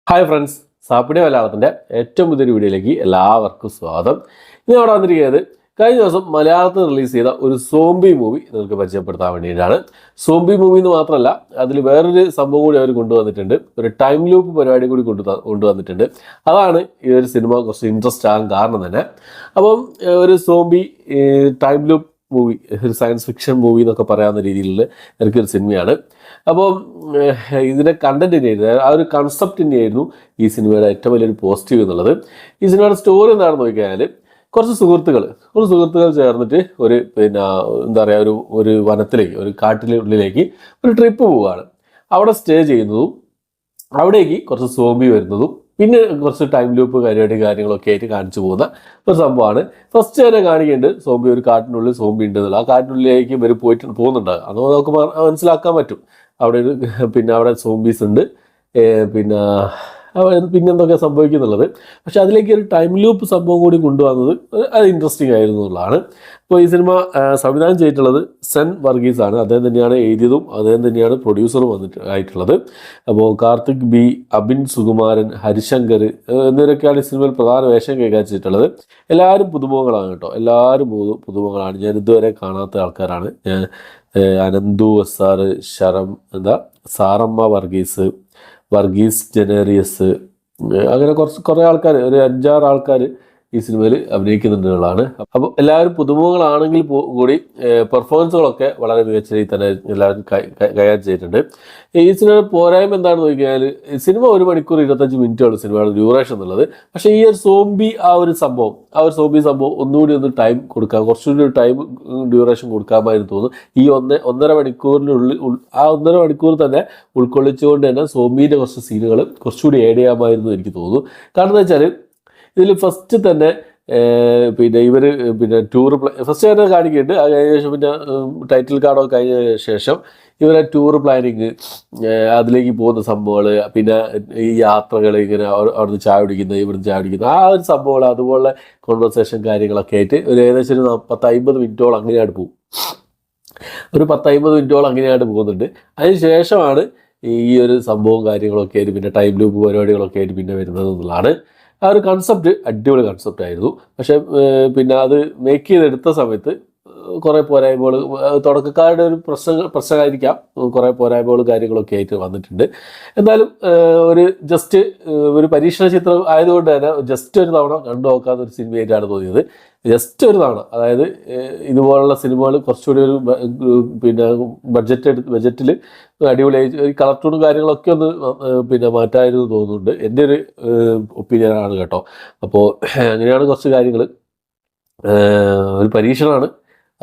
Hi friends, സാപ്പിടെ മലയാളത്തിൻ്റെ ഏറ്റവും പുതിയൊരു വീഡിയോയിലേക്ക് എല്ലാവർക്കും സ്വാഗതം. ഇന്ന് അവിടെ വന്നിരിക്കുന്നത് കഴിഞ്ഞ ദിവസം മലയാളത്തിൽ റിലീസ് ചെയ്ത ഒരു സോംബി മൂവി നിങ്ങൾക്ക് പരിചയപ്പെടുത്താൻ വേണ്ടിയിട്ടാണ്. സോംബി മൂവി എന്ന് മാത്രമല്ല, അതിൽ വേറൊരു സംഭവം കൂടി അവർ കൊണ്ടുവന്നിട്ടുണ്ട്. ഒരു ടൈം ലൂപ്പ് പരിപാടി കൂടി കൊണ്ടുവന്നിട്ടുണ്ട്. അതാണ് ഈ ഒരു സിനിമ കുറച്ച് ഇൻട്രസ്റ്റ് ആകാൻ കാരണം തന്നെ. അപ്പം ഒരു സോംബി ടൈം ലൂപ്പ് മൂവി, ഒരു സയൻസ് ഫിക്ഷൻ മൂവി എന്നൊക്കെ പറയാവുന്ന രീതിയിൽ എനിക്കൊരു സിനിമയാണ്. അപ്പോൾ ഇതിൻ്റെ കണ്ടന്റ് തന്നെയായിരുന്നു, ആ ഒരു കൺസെപ്റ്റ് തന്നെയായിരുന്നു ഈ സിനിമയുടെ ഏറ്റവും വലിയൊരു പോസിറ്റീവ് എന്നുള്ളത്. ഈ സിനിമയുടെ സ്റ്റോറി എന്താണെന്ന് നോക്കിയാൽ, കുറച്ച് സുഹൃത്തുക്കൾ ചേർന്നിട്ട് ഒരു എന്താ പറയുക, ഒരു വനത്തിലേക്ക്, ഒരു കാട്ടിനുള്ളിലേക്ക് ഒരു ട്രിപ്പ് പോവുകയാണ്. അവിടെ സ്റ്റേ ചെയ്യുന്നതും അവിടേക്ക് കുറച്ച് സോംബി വരുന്നതും പിന്നെ കുറച്ച് ടൈം ലൂപ്പ് കാര്യങ്ങളൊക്കെ ആയിട്ട് കാണിച്ചു പോകുന്ന ഒരു സംഭവമാണ്. ഫസ്റ്റ് തന്നെ കാണിക്കേണ്ടത് സോംബി, ഒരു കാട്ടിനുള്ളിൽ സോംബി ഉണ്ട് എന്നുള്ള, ആ കാട്ടിനുള്ളിലേക്ക് ഇവർ പോകുന്നുണ്ടാകും. അത് നമുക്ക് മനസ്സിലാക്കാൻ പറ്റും. അവിടെ അവിടെ സോംബീസ് ഉണ്ട്, പിന്നെന്തൊക്കെ സംഭവിക്കുന്നുള്ളത്. പക്ഷെ അതിലേക്ക് ഒരു ടൈം ലൂപ്പ് സംഭവം കൂടി കൊണ്ടുവന്നത് അത് ഇൻട്രസ്റ്റിംഗ് ആയിരുന്നു എന്നുള്ളതാണ്. ഇപ്പോൾ ഈ സിനിമ സംവിധാനം ചെയ്തിട്ടുള്ളത് സെൻ വർഗീസ് ആണ്. അദ്ദേഹം തന്നെയാണ് എഴുതിയതും അദ്ദേഹം തന്നെയാണ് പ്രൊഡ്യൂസറും ആയിട്ടുള്ളത്. അപ്പോൾ കാർത്തിക് ബി, അബിൻ സുകുമാരൻ, ഹരിശങ്കർ എന്നിവരൊക്കെയാണ് ഈ സിനിമയിൽ പ്രധാന വേഷം കൈകാര്യം ചെയ്തിട്ടുള്ളത്. എല്ലാവരും പുതുമുഖങ്ങളാണ് കേട്ടോ, എല്ലാവരും പുതുമുഖങ്ങളാണ്. ഞാൻ ഇതുവരെ കാണാത്ത ആൾക്കാരാണ്. ഞാൻ അനന്തു എസ്ആർ, സാറമ്മ വർഗീസ് ജനേറിയസ്, അങ്ങനെ കുറേ ആൾക്കാർ, ഒരു 5-6 ആൾക്കാർ ഈ സിനിമയിൽ അഭിനയിക്കുന്നുണ്ട് എന്നുള്ളതാണ്. അപ്പോൾ എല്ലാവരും പുതുമുഖങ്ങളാണെങ്കിൽ കൂടി പെർഫോമൻസുകളൊക്കെ വളരെ മികച്ച രീതിയിൽ തന്നെ എല്ലാവരും കൈകാര്യം ചെയ്തിട്ടുണ്ട്. ഈ സിനിമ പോരായ്മ എന്താണെന്ന് നോക്കിയാൽ, സിനിമ 1 മണിക്കൂർ 25 മിനിറ്റാണ് സിനിമയുടെ ഡ്യൂറേഷൻ എന്നുള്ളത്. പക്ഷേ ഈ ഒരു സോംബി ആ ഒരു സോംബി സംഭവം ഒന്നുകൂടി ഒന്ന് ടൈം കൊടുക്കാം, കുറച്ചുകൂടി ഒരു ടൈം ഡ്യൂറേഷൻ കൊടുക്കാമായിരുന്നു തോന്നുന്നു. ഈ 1.5 മണിക്കൂറിനുള്ളിൽ ആ 1.5 മണിക്കൂർ തന്നെ ഉൾക്കൊള്ളിച്ചുകൊണ്ട് തന്നെ സോംബീൻ്റെ കുറച്ച് സീനുകൾ കുറച്ചുകൂടി ആഡ് ചെയ്യാമായിരുന്നു എനിക്ക് തോന്നുന്നു. കാരണം എന്താ വെച്ചാൽ, ഇതിൽ ഫസ്റ്റ് തന്നെ ഇവർ ടൂറ് ഫസ്റ്റ് തന്നെ കാണിക്കുന്നുണ്ട്. അത് കഴിഞ്ഞ ശേഷം ടൈറ്റിൽ കാർഡൊക്കെ കഴിഞ്ഞ ശേഷം ഇവരെ ടൂറ് പ്ലാനിങ്, അതിലേക്ക് പോകുന്ന സംഭവങ്ങൾ, ഈ യാത്രകൾ, ഇങ്ങനെ അവിടുന്ന് ചായ കുടിക്കുന്നത്, ഇവിടുന്ന് ചായ കുടിക്കുന്നത്, ആ ഒരു സംഭവങ്ങൾ, അതുപോലെ കോൺവെർസേഷൻ കാര്യങ്ങളൊക്കെ ആയിട്ട് ഒരു ഏകദേശം ഒരു 10-50 മിനിറ്റോളം അങ്ങനെയായിട്ട് പോകും. ഒരു 10-50 മിനിറ്റോളം അങ്ങനെയായിട്ട് പോകുന്നുണ്ട്. അതിന് ശേഷമാണ് ഈ ഒരു സംഭവവും കാര്യങ്ങളൊക്കെ ആയിട്ട് ടൈം ലൂപ്പ് പരിപാടികളൊക്കെ ആയിട്ട് വരുന്നത് എന്നുള്ളതാണ്. ആ ഒരു കൺസെപ്റ്റ് അടിപൊളി കൺസെപ്റ്റ് ആയിരുന്നു. പക്ഷെ അത് മേക്ക് ചെയ്തെടുത്ത സമയത്ത് കുറേ പോരായ്മകൾ, തുടക്കക്കാരുടെ ഒരു പ്രശ്നമായിരിക്കാം, കുറേ പോരായ്മകൾ കാര്യങ്ങളൊക്കെ ആയിട്ട് വന്നിട്ടുണ്ട്. എന്നാലും ഒരു പരീക്ഷണ ചിത്രം ആയതുകൊണ്ട് തന്നെ ജസ്റ്റ് ഒരു തവണ കണ്ടു നോക്കാവുന്ന ഒരു സിനിമയായിട്ടാണ് തോന്നിയത്. ജസ്റ്റ് ഒരു തവണ, അതായത് ഇതുപോലുള്ള സിനിമകൾ കുറച്ചുകൂടി ഒരു ബഡ്ജറ്റിൽ അടിപൊളിയായി ഈ കളർട്ടൂണും കാര്യങ്ങളൊക്കെ ഒന്ന് മാറ്റായിരുന്നു തോന്നുന്നുണ്ട്. എൻ്റെ ഒരു ഒപ്പീനിയനാണ് കേട്ടോ. അപ്പോൾ അങ്ങനെയാണ് കുറച്ച് കാര്യങ്ങൾ. ഒരു പരീക്ഷണമാണ്,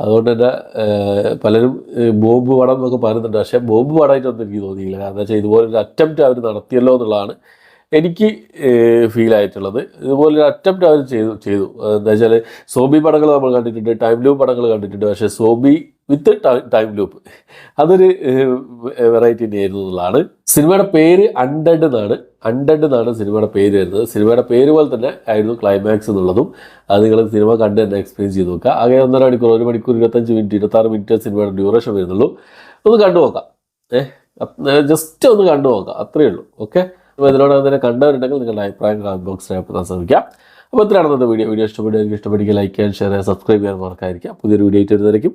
അതുകൊണ്ട് തന്നെ പലരും ബോംബ് പടം എന്നൊക്കെ പറയുന്നുണ്ട്. പക്ഷേ ബോംബ് പടമായിട്ടൊന്നും എനിക്ക് തോന്നിയില്ല. കാരണം എന്താ വെച്ചാൽ ഇതുപോലൊരു അറ്റംപ്റ്റ് അവർ നടത്തിയല്ലോ എന്നുള്ളതാണ് എനിക്ക് ഫീൽ ആയിട്ടുള്ളത്. ഇതുപോലൊരു അറ്റംപ്റ്റ് അവർ ചെയ്തു. എന്താ വെച്ചാൽ സോംബി പടങ്ങൾ നമ്മൾ കണ്ടിട്ടുണ്ട്, ടൈം ലൂപ്പ് പടങ്ങൾ കണ്ടിട്ടുണ്ട്. പക്ഷേ സോംബി വിത്ത് ടൈം ലൂപ്പ്, അതൊരു വെറൈറ്റി തന്നെയായിരുന്നു എന്നുള്ളതാണ്. സിനിമയുടെ പേര് അൺഡെഡ് എന്നാണ് സിനിമയുടെ പേര് വരുന്നത്. സിനിമയുടെ പേര് പോലെ തന്നെ ആയിരുന്നു ക്ലൈമാക്സ് എന്നുള്ളതും. അത് നിങ്ങൾ സിനിമ കണ്ട് തന്നെ എക്സ്പീരിയൻസ് ചെയ്ത് നോക്കുക. ആകെ 1.5 മണിക്കൂർ, 1 മണിക്കൂർ 25 മിനിറ്റ്, 26 മിനിറ്റ് സിനിമയുടെ ഡ്യൂറേഷൻ വരുന്നുള്ളൂ. ഒന്ന് കണ്ടു നോക്കാം, ജസ്റ്റ് ഒന്ന് കണ്ടു നോക്കാം, അത്രയേ ഉള്ളൂ. ഓക്കെ, അപ്പോൾ ഇതിനോടൊപ്പം തന്നെ കണ്ടവരുണ്ടെങ്കിൽ നിങ്ങളുടെ അഭിപ്രായം കമന്റ് ബോക്സിൽ രേഖപ്പെടുത്താൻ ശ്രമിക്കാം. അപ്പോൾ ഇത്രയാണ് ഇന്നത്തെ വീഡിയോ. ഇഷ്ടപ്പെടുക, ലൈക്ക് ചെയ്യാൻ, ഷെയർ ചെയ്യാൻ, സബ്സ്ക്രൈബ് ചെയ്യാൻ മറക്കാതിരിക്കുക. പുതിയൊരു വീഡിയോ ആയിട്ട് വരുന്നതായിരിക്കും.